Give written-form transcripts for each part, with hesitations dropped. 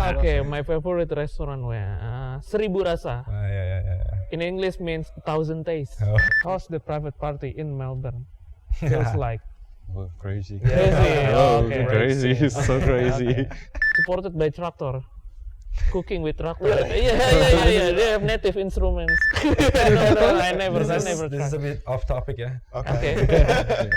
Okay, my favorite restaurant Seribu Rasa. Yeah. In English means 1,000 tastes. Oh. Host the private party in Melbourne. Feels like Oh, crazy. crazy. Oh, Okay. crazy. So crazy. Supported by Traktor. Cooking with Traktor. Yeah. They have native instruments. no, I never This is tried. a bit off topic, yeah. Okay.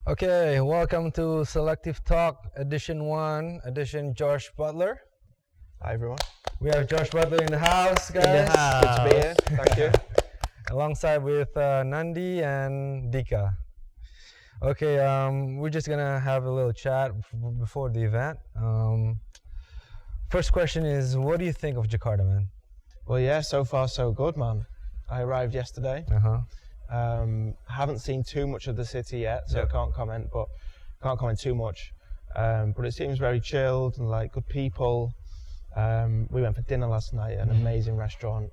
Okay, welcome to Selective Talk Edition 1, edition Josh Butler. Hi everyone. We have Josh Butler in the house, guys. In the house. Good to be here. Thank you. Alongside with Nandi and Dika. Okay, we're just gonna have a little chat before the event. First question is, what do you think of Jakarta, man? Well, yeah, so far so good, man. I arrived yesterday. Haven't seen too much of the city yet, so I can't comment too much. But it seems very chilled and like good people. We went for dinner last night at an amazing restaurant.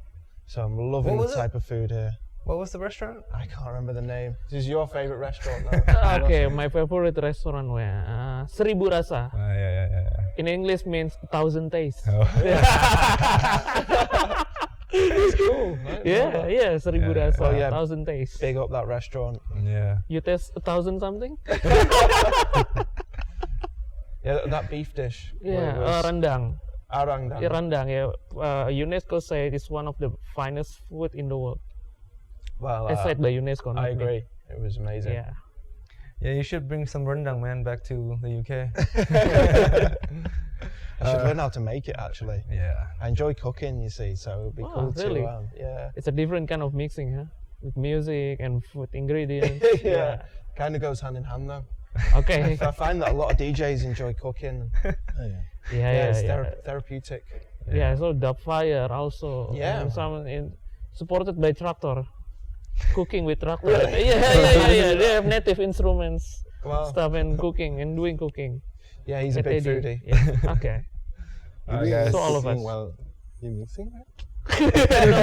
So I'm loving the type of food here. What was the restaurant? I can't remember the name. This is your favorite restaurant now? Okay, my favorite restaurant Seribu Rasa. Yeah. In English means 1,000 tastes. Oh. It's cool. Right? Yeah, Seribu Yeah. Rasa. Oh, yeah. 1,000 tastes. Big up that restaurant. Yeah. You taste 1,000 something? Yeah, that beef dish. Yeah, what it was. rendang. Arangdang. Yeah, rendang. Yeah, UNESCO said it's one of the finest food in the world. Well, As said by UNESCO. not I me. agree. It was amazing. Yeah. Yeah, you should bring some rendang, man, back to the UK. I should learn how to make it actually. Yeah. I enjoy cooking, you see, so it'd be Wow, cool really? to, yeah. It's a different kind of mixing, huh? With music and food ingredients. Yeah. Kind of goes hand in hand though. Okay. I find that a lot of DJs enjoy cooking. Yeah. It's therapeutic. Yeah, so Dubfire also. Yeah. And some supported by Traktor. Cooking with Traktor. Yeah. They have native instruments, Well, stuff, and cooking and doing cooking. yeah, he's a At big Eddie. foodie. Yeah. Okay. Alright, guys. So all of us. Well, you mixing, right?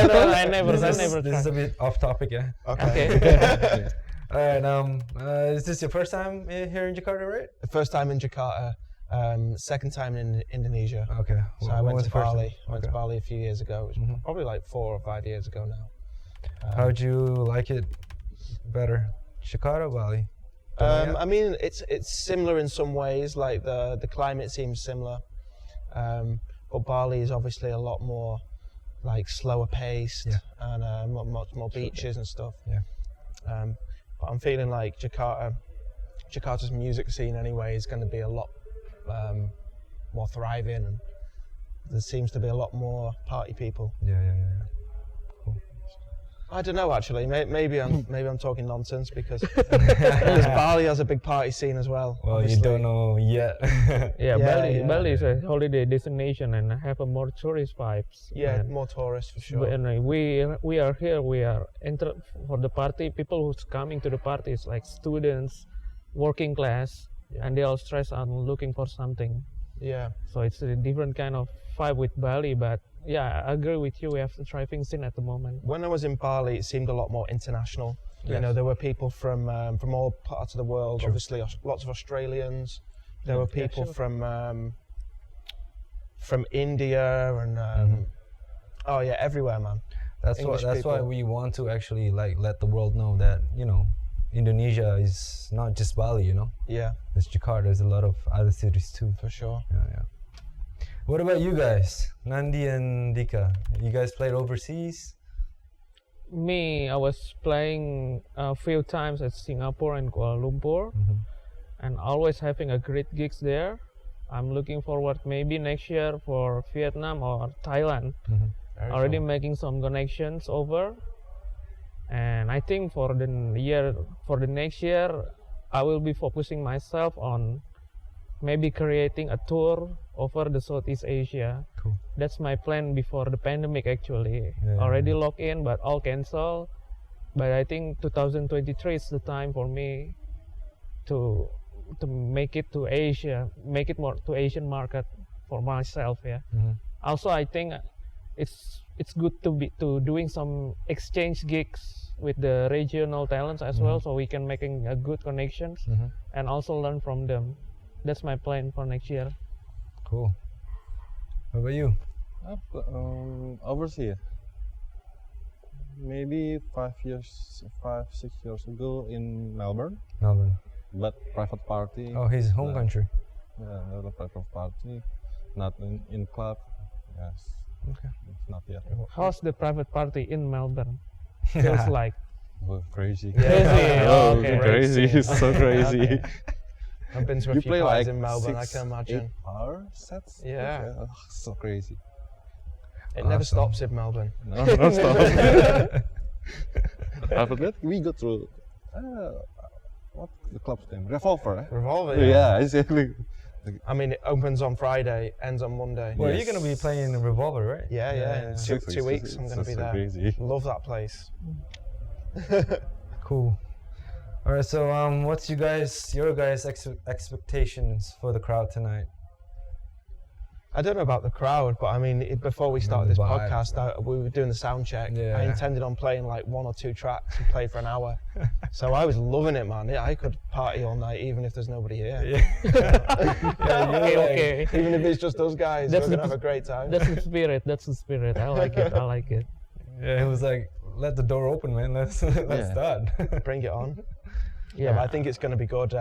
No, I never This is tried. a bit off topic, yeah. Okay. Alright, is this your first time here in Jakarta, right? The first time in Jakarta, second time in Indonesia. Okay. So I When went was to the first Bali. time? I went to Okay. Bali a few years ago. It was Mhm. probably like 4 or 5 years ago now. How'd you like it better, Jakarta or Bali? I mean, it's similar in some ways. Like the climate seems similar, but Bali is obviously a lot more like slower paced Yeah. and much more beaches and stuff. Yeah. But I'm feeling like Jakarta's music scene anyway is going to be a lot more thriving, and there seems to be a lot more party people. Yeah. I don't know actually. Maybe I'm talking nonsense because Bali has a big party scene as well. Well, obviously. you don't know yet. Yeah, Yeah. Bali is a holiday destination and have a more tourist vibes. Yeah, And more tourists for sure. we are here. We are for the party. People who's coming to the party is like students, working class, and they all stressed out and looking for something. Yeah. So it's a different kind of vibe with Bali. But yeah, I agree with you. We have a thriving scene at the moment. When I was in Bali, it seemed a lot more international. You Yes. know, there were people from all parts of the world. True. Obviously, lots of Australians. There were Yeah, people sure. from India and oh yeah, everywhere, man. That's English why people. we want to actually like let the world know that Indonesia is not just Bali. Yeah, There's Jakarta. There's a lot of other cities too. for sure. Yeah. What about you guys, Nandi and Dika? You guys played overseas? Me, I was playing a few times at Singapore and Kuala Lumpur, and always having a great gigs there. I'm looking forward maybe next year for Vietnam or Thailand. Very Already cool. making some connections over, and I think for the next year, I will be focusing myself on maybe creating a tour over the Southeast Asia. Cool. That's my plan before the pandemic actually. Yeah. Already locked in, but all cancelled. But I think 2023 is the time for me to make it to Asia, make it more to Asian market for myself. Yeah. Mhm. Also, I think it's good to doing some exchange gigs with the regional talents as well, so we can making a good connections and also learn from them. That's my plan for next year. Cool. What about you? Overseas. Maybe 6 years ago in Melbourne, Melbourne. but private party. Oh, his home Uh, country. Yeah, not a private party, not in club. Yes. Okay. Not yet. How's the private party in Melbourne? Feels like Oh, crazy. Crazy. Oh, Okay. crazy. It's so crazy. I've been to a You few play parties like in Melbourne. I 6, can imagine. 8-hour sets. Yeah. Oh, so crazy. It never Awesome. stops in Melbourne. No, no stop. After that, we go through. What the club's name? Revolver. Eh? Revolver. Yeah, exactly. I mean, it opens on Friday, ends on Monday. Well, Yes. you're gonna be playing Revolver, right? Yeah, yeah. Yeah. Two weeks. I'm gonna be so there. Crazy. Love that place. Cool. All right. So, what's your guys' expectations for the crowd tonight? I don't know about the crowd, but I mean, before we started the this vibe. podcast, we were doing the sound check. Yeah. I intended on playing like 1 or 2 tracks and play for an hour. So I was loving it, man. I could party all night even if there's nobody here. okay. Even if it's just us guys, That's we're gonna the- have a great time. That's the spirit. That's the spirit. I like it. I like it. Yeah, it was like, let the door open, man. Let's Yeah. start. Bring it on. Yeah, But I think it's going to be good.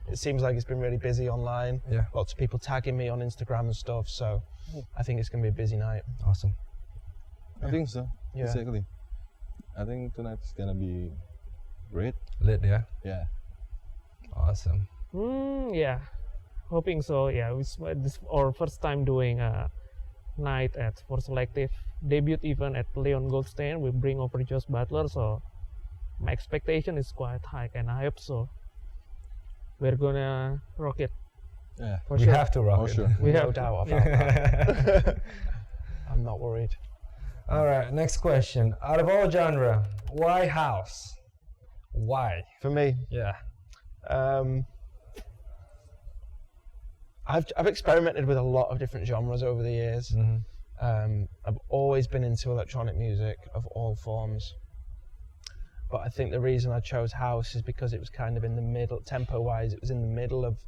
It seems like it's been really busy online. Yeah. Lots of people tagging me on Instagram and stuff. So I think it's going to be a busy night. Awesome. I think so. Yeah. Exactly. I think tonight is gonna be great. Lit, yeah. Yeah. Awesome. Yeah, hoping so. Yeah, this our first time doing a night at For Selective debut event at Leon Goldstein. We bring over Josh Butler, so my expectation is quite high, and I hope so. We're gonna rock it Yeah. for We sure. have to rock Oh, it. sure. We No have doubt about that. I'm not worried. All right, next question. Out of all genre, why house? Why? For me, Yeah. I've experimented with a lot of different genres over the years. I've always been into electronic music of all forms. But I think the reason I chose house is because it was kind of in the middle, tempo-wise, it was in the middle of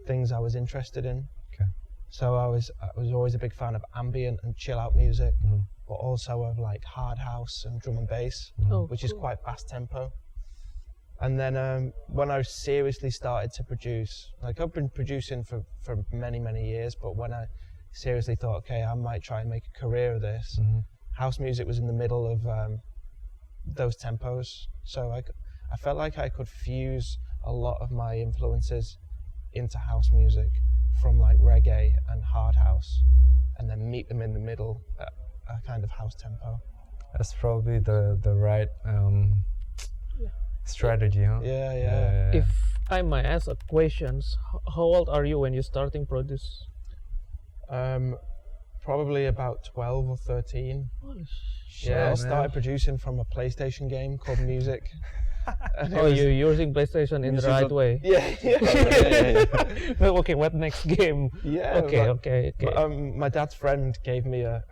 things I was interested in. Okay. So I was always a big fan of ambient and chill-out music, Mhm. but also of like hard house and drum and bass, Oh, which is cool. quite fast tempo. And then when I seriously started to produce, like I've been producing for many, many years, but when I seriously thought, okay, I might try and make a career of this, house music was in the middle of those tempos. So I felt like I could fuse a lot of my influences into house music from like reggae and hard house, and then meet them in the middle at a kind of house tempo. That's probably the right strategy, huh? Yeah. If I might ask a questions, how old are you when you starting produce? Probably about 12 or 13. Holy Yeah, I man. started producing from a PlayStation game called Music. And it Oh, was- you're using PlayStation in the Music right of- way. Yeah. Okay, what next game? Yeah. Okay, but- okay. but, my dad's friend gave me a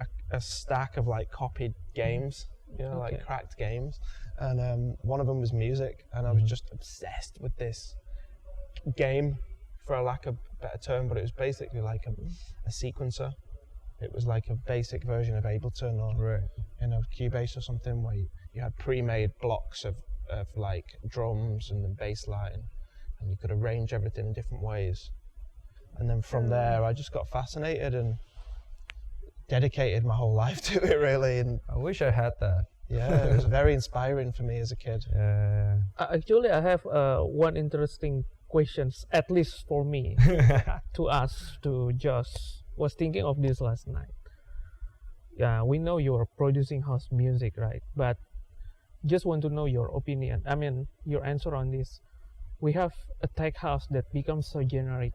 stack of like copied games, like Okay. cracked games, and one of them was Music, and I was just obsessed with this game, for a lack of a better term. But it was basically like a sequencer. It was like a basic version of Ableton or Right. Cubase or something, where you had pre-made blocks of like drums and then bass line, and you could arrange everything in different ways. And then from there, I just got fascinated and dedicated my whole life to it, really. And I wish I had that. yeah, it was very inspiring for me as a kid. Yeah. Actually, I have one interesting questions, at least for me, to ask to Josh. Was thinking of this last night. Yeah, we know you are producing house music, right? But just want to know your opinion. I mean, your answer on this. We have a tech house that becomes so generic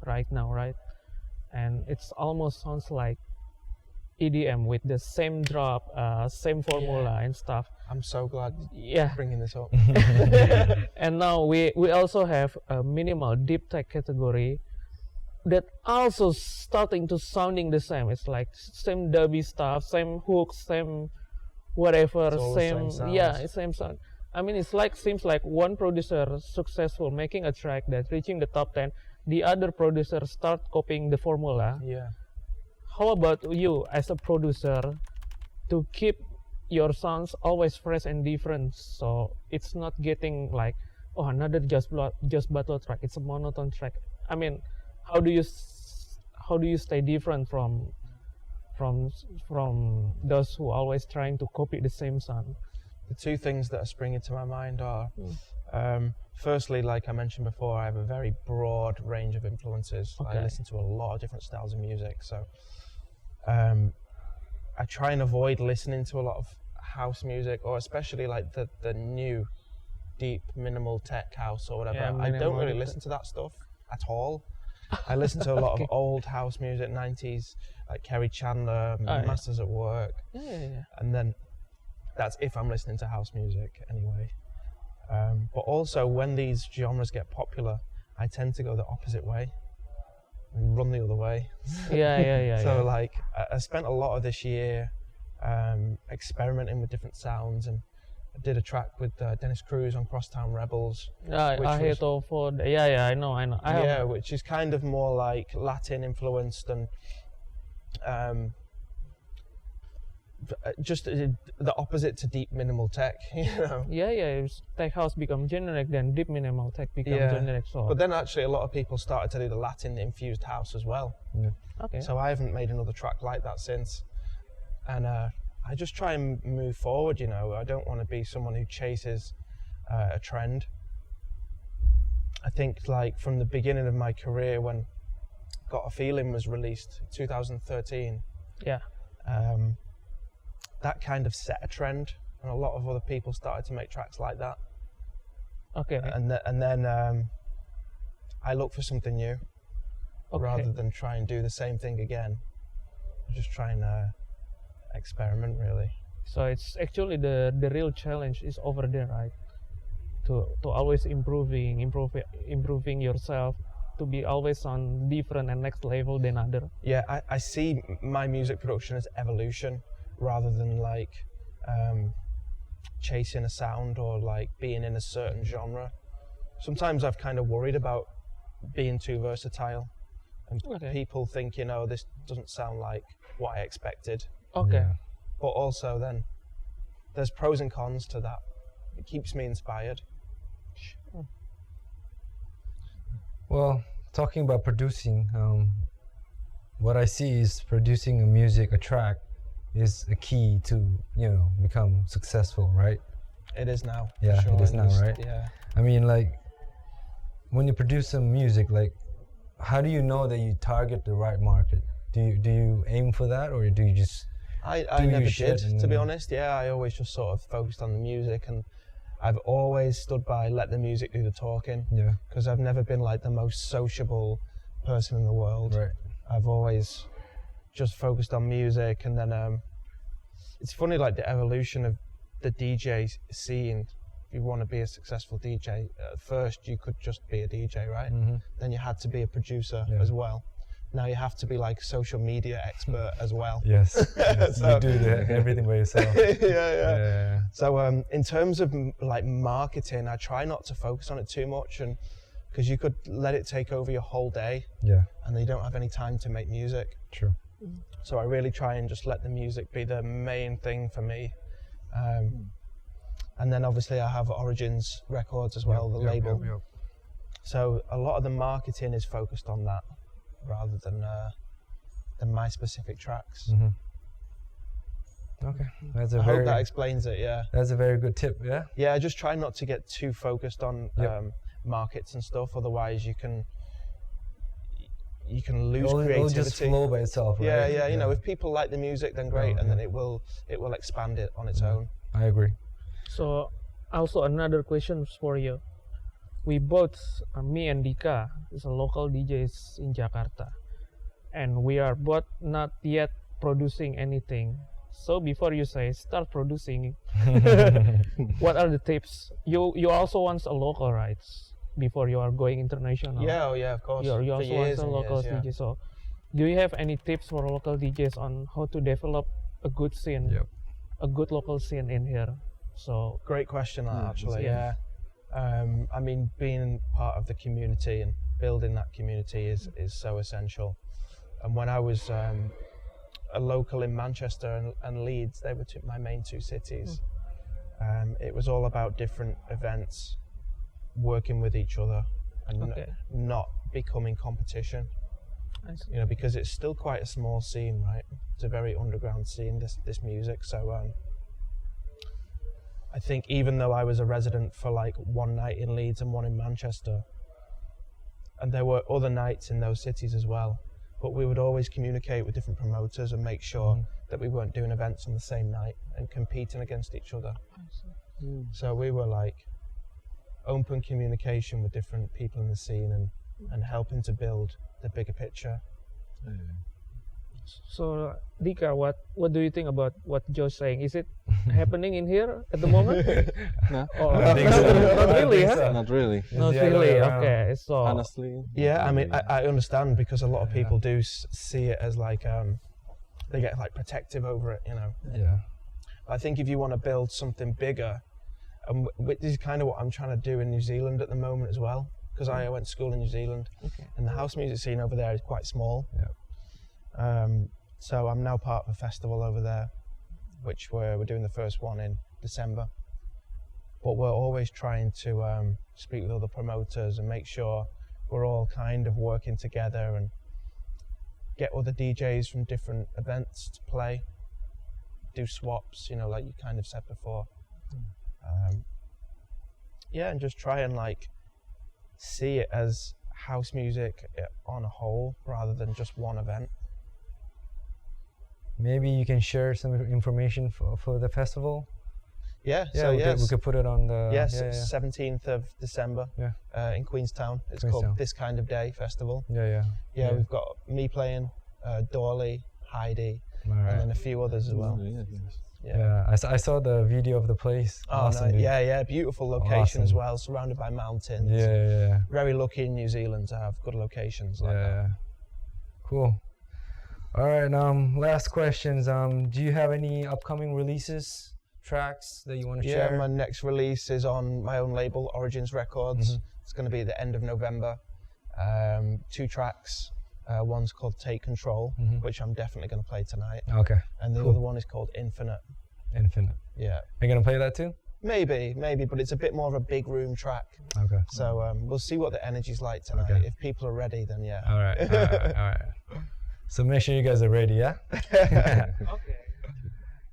right now, right? And it's almost sounds like EDM with the same drop, same formula and stuff. I'm so glad Yeah. bringing this up. And now we also have a minimal deep tech category that also starting to sounding the same. It's like same dubby stuff, same hooks, same whatever, It's all the same same yeah, sounds. it's same sound. I mean, it's like seems like one producer successful making a track that reaching the top 10, the other producer start copying the formula. Yeah. How about you as a producer to keep your sounds always fresh and different, so it's not getting like, oh, another just battle track, it's a monotone track. I mean, how do you stay different from those who always trying to copy the same sound? The two things that are springing to my mind are, firstly, like I mentioned before, I have a very broad range of influences. Okay. I listen to a lot of different styles of music, so I try and avoid listening to a lot of house music, or especially like the new deep minimal tech house or whatever. Yeah, I don't really minimal listen to that stuff at all. I listen to a lot of old house music, 90s, like Kerry Chandler, yeah. Masters at Work, Yeah. and then that's if I'm listening to house music anyway. But also when these genres get popular, I tend to go the opposite way and run the other way. Yeah. So like I spent a lot of this year experimenting with different sounds, and I did a track with Dennis Cruz on Crosstown Rebels. I hate all for I know. Yeah, which is kind of more like Latin influenced and just the opposite to deep minimal tech, you know. It's tech house become generic, then deep minimal tech become generic. So But then actually a lot of people started to do the Latin infused house as well. okay. So I haven't made another track like that since. And I just try and move forward, you know. I don't want to be someone who chases a trend. I think like from the beginning of my career, when Got a Feeling was released, 2013, yeah. that kind of set a trend, and a lot of other people started to make tracks like that. Okay. And then I look for something new, Okay. rather than try and do the same thing again. Just try and experiment, really. So it's actually the real challenge is over there, right? To always improving yourself, to be always on different and next level than other. Yeah, I see my music production as evolution, rather than like chasing a sound or like being in a certain genre. Sometimes I've kind of worried about being too versatile, and Okay. people think, you know, this doesn't sound like what I expected. Okay. Yeah. But also then there's pros and cons to that. It keeps me inspired. Well, talking about producing, what I see is producing a track is a key to, you know, become successful, right? It is now. for Yeah, sure, it is and now, just- right? Yeah. I mean, like, when you produce some music, like, how do you know that you target the right market? Do you aim for that, or do you just I do your never shit did, to be and- honest. Yeah, I always just sort of focused on the music, and I've always stood by, let the music do the talking, yeah, because I've never been like the most sociable person in the world. right? I've always just focused on music, and then it's funny, like the evolution of the DJ scene. If you want to be a successful DJ, at first you could just be a DJ, right? Mm-hmm. Then you had to be a producer Yeah. as well. Now you have to be like a social media expert as well. Yes, yes. So- You do everything by yourself. yeah. So in terms of like marketing, I try not to focus on it too much, and because you could let it take over your whole day, Yeah, and then you don't have any time to make music. true. So I really try and just let the music be the main thing for me. And then obviously I have Origins Records as well, the label. Yep. So a lot of the marketing is focused on that, rather than my specific tracks. Mm-hmm. Okay, that's a I very hope that explains it. Yeah. that's a very good tip. Yeah. Yeah, I just try not to get too focused on Yep. markets and stuff. Otherwise, you can lose It'll creativity. just flow by itself, right? Yeah. You know, if people like the music, then great, Oh, and then yeah. it will expand it on its Mhm. own. I agree. So also another question for you. We both, me and Dika, is a local DJs in Jakarta, and we are both not yet producing anything. So before you say start producing, what are the tips? You also want a local, right? before you are going international. Yeah, oh yeah, of course. You're For also years a and local years, yeah. DJ. So, do you have any tips for local DJs on how to develop a good scene, Yep. a good local scene in here? So, Great question, that, actually. yeah. I mean, being part of the community and building that community is so essential. And when I was a local in Manchester and Leeds, they were my main two cities. It was all about different events, working with each other, and Okay. not becoming competition. I see. You know, because it's still quite a small scene, right? It's a very underground scene, this music. So I think even though I was a resident for like one night in Leeds and one in Manchester, and there were other nights in those cities as well, but we would always communicate with different promoters and make sure that we weren't doing events on the same night and competing against each other. So we were like open communication with different people in the scene and helping to build the bigger picture. So, Dika, what do you think about what Joe's saying? Is it happening in here at the moment? No, Or I think so. not really, I huh? think so. not really. Not the other really. way around. Okay, so Honestly. Yeah, I mean, not I understand because a lot of Yeah. people do see it as like, they get like protective over it, you know. Yeah. I think if you want to build something bigger, and this is kind of what I'm trying to do in New Zealand at the moment as well, because I went to school in New Zealand, and the house music scene over there is quite small. So I'm now part of a festival over there, which we're doing the first one in December. But we're always trying to speak with other promoters and make sure we're all kind of working together and get other DJs from different events to play, do swaps, you know, like you kind of said before. Yeah, and just try and like see it as house music on a whole rather than just one event. Maybe you can share some information for the festival. Yeah, Yeah, so we could put it on the. yes, Yeah. 17th of December in Queenstown. It's Queenstown. called This Kind of Day Festival. Yeah. Yeah, we've got me playing, Dorley, Heidi, All and right. then a few others as well. Yes. Yeah, I saw the video of the place. Oh, Awesome, no, dude. yeah, beautiful location as Awesome. well, surrounded by mountains. Yeah. Very lucky in New Zealand to have good locations like that. Yeah. Cool. All right. Last questions. Do you have any upcoming releases, tracks that you want to Yeah, share? my next release is on my own label, Origins Records. Mhm. It's going to be the end of November. 2 tracks. One's called Take Control, Mhm. which I'm definitely going to play tonight. Okay. And the Cool. other one is called Infinite. Infinite. Yeah, Are you gonna play that too? maybe, but it's a bit more of a big room track. Okay. So we'll see what the energy's like tonight. Okay. If people are ready, then yeah. All right. All right. So make sure you guys are ready, yeah? okay.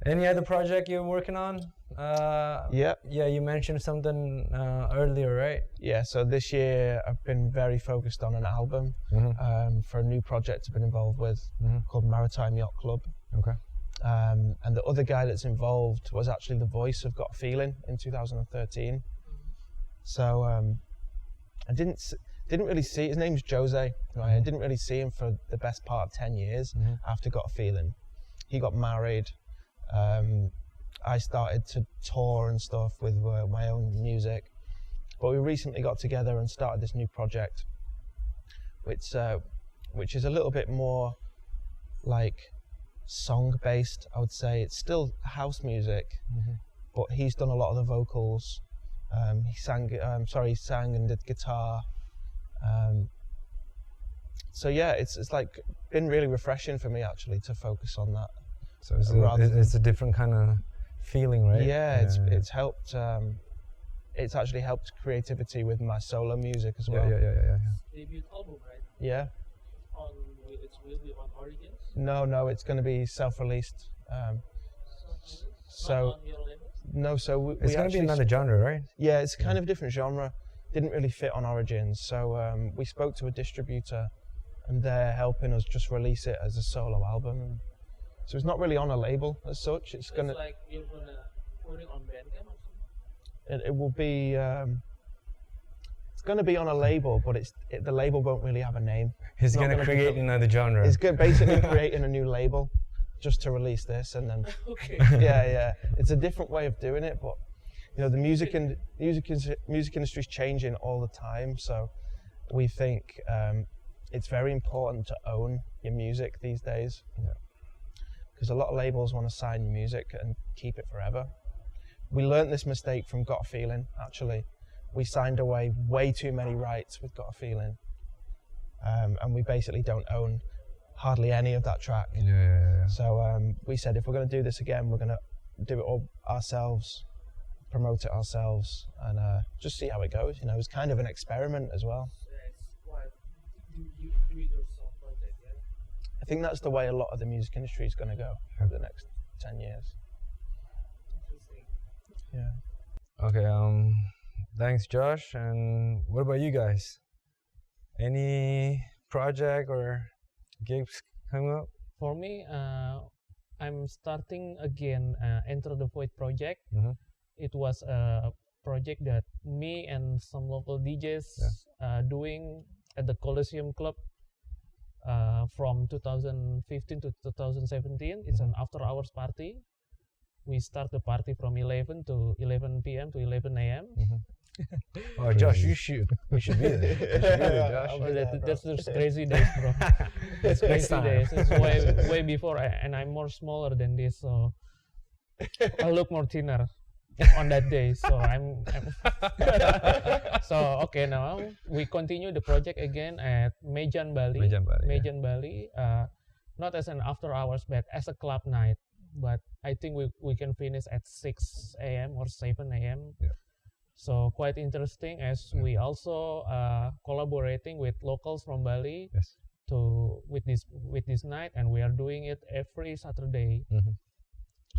Any other project you're working on? Yep. Yeah, you mentioned something earlier, right? Yeah, so this year I've been very focused on an album for a new project I've been involved with called Maritime Yacht Club. Okay. And the other guy that's involved was actually the voice of Got a Feeling in 2013. So I didn't really see, his name's Jose, right? I didn't really see him for the best part of 10 years after Got a Feeling. He got married. I started to tour and stuff with my own music. But we recently got together and started this new project, which is a little bit more like song-based, I would say. It's still house music, but he's done a lot of the vocals. He sang and did guitar. So yeah, it's like been really refreshing for me actually to focus on that. So Rather it's a different kind of feeling, right? Yeah, it's helped. It's actually helped creativity with my solo music as well. Yeah. Debut album, right? Yeah. It will be on Origins. No, it's going to be self-released. So on your label. no, so we It's gonna be actually another genre, right? Yeah, it's kind of a different genre. Didn't really fit on Origins, so we spoke to a distributor, and they're helping us just release it as a solo album. So it's not really on a label as such. It's gonna. It's like you're gonna put it on Bandcamp or something? It will be. It's going to be on a label, but the label won't really have a name. He's Not gonna gonna be create good. another genre. It's good, basically creating a new label just to release this, and then Okay. yeah, it's a different way of doing it, but you know, the music industry is changing all the time. So we think it's very important to own your music these days. Because a lot of labels want to sign your music and keep it forever. We learned this mistake from Got a Feeling, actually. We signed away way too many rights with Got a Feeling. And we basically don't own hardly any of that track. So we said, if we're going to do this again, we're going to do it all ourselves, promote it ourselves, and just see how it goes. You know, it's kind of an experiment as well. I think that's the way a lot of the music industry is going to go over the next 10 years. Yeah. Okay, thanks Josh. And what about you guys? Any project or gigs coming up? For me, I'm starting again Enter the Void project. It was a project that me and some local DJs doing at the Colosseum Club from 2015 to 2017. It's an after hours party. We start the party from 11 p.m. to 11 a.m. Oh, Josh, you should be there. Josh. That's just crazy days, bro. That's crazy days. It's way before, and I'm more smaller than this, so I look more thinner on that day. So I'm so okay. Now we continue the project again at Mejan Bali. Not as an after hours, but as a club night. But I think we can finish at 6 a.m. or 7 a.m. So quite interesting, as we also collaborating with locals from Bali with this night, and we are doing it every Saturday.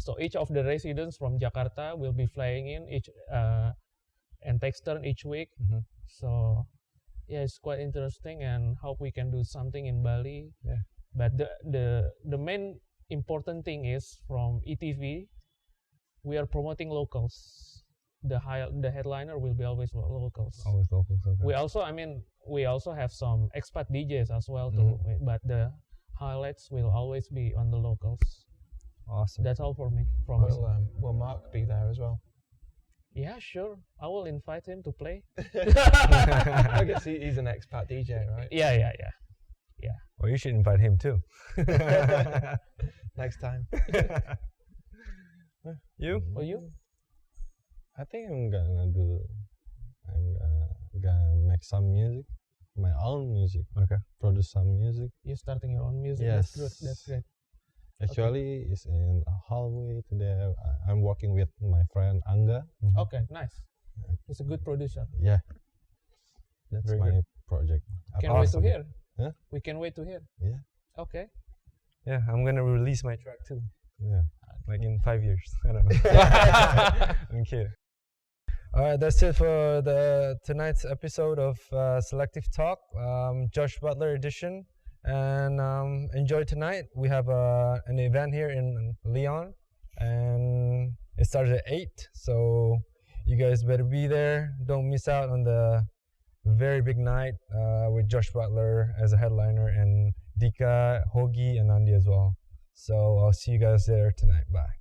So each of the residents from Jakarta will be flying in and takes turn each week. So yeah, it's quite interesting, and hope we can do something in Bali. But the main important thing is, from ETV, we are promoting locals. The headliner will be always locals. Always locals. Okay. We also have some expat DJs as well too, but the highlights will always be on the locals. Awesome. That's all for me. Will Mark be there as well? Yeah, sure. I will invite him to play. I guess he's an expat DJ, right? Yeah. Well, you should invite him too. Next time. You? Or you? I think I'm gonna make some music, my own music. Okay. Produce some music. You're starting your own music. Yes. That's great. Actually, it's in a hallway today. I'm working with my friend Angga. Okay, nice. He's a good producer. Yeah. That's Very my good. project. Can wait to hear. Huh? We can wait to hear. Yeah. Okay. Yeah, I'm gonna release my track too. Yeah. Like in 5 years. I don't know. I'm kidding. Alright, that's it for tonight's episode of Selective Talk, Josh Butler edition. And enjoy tonight. We have an event here in Leon, and it starts at 8. So you guys better be there. Don't miss out on the very big night with Josh Butler as a headliner, and Dika, Hoagie, and Andy as well. So I'll see you guys there tonight. Bye.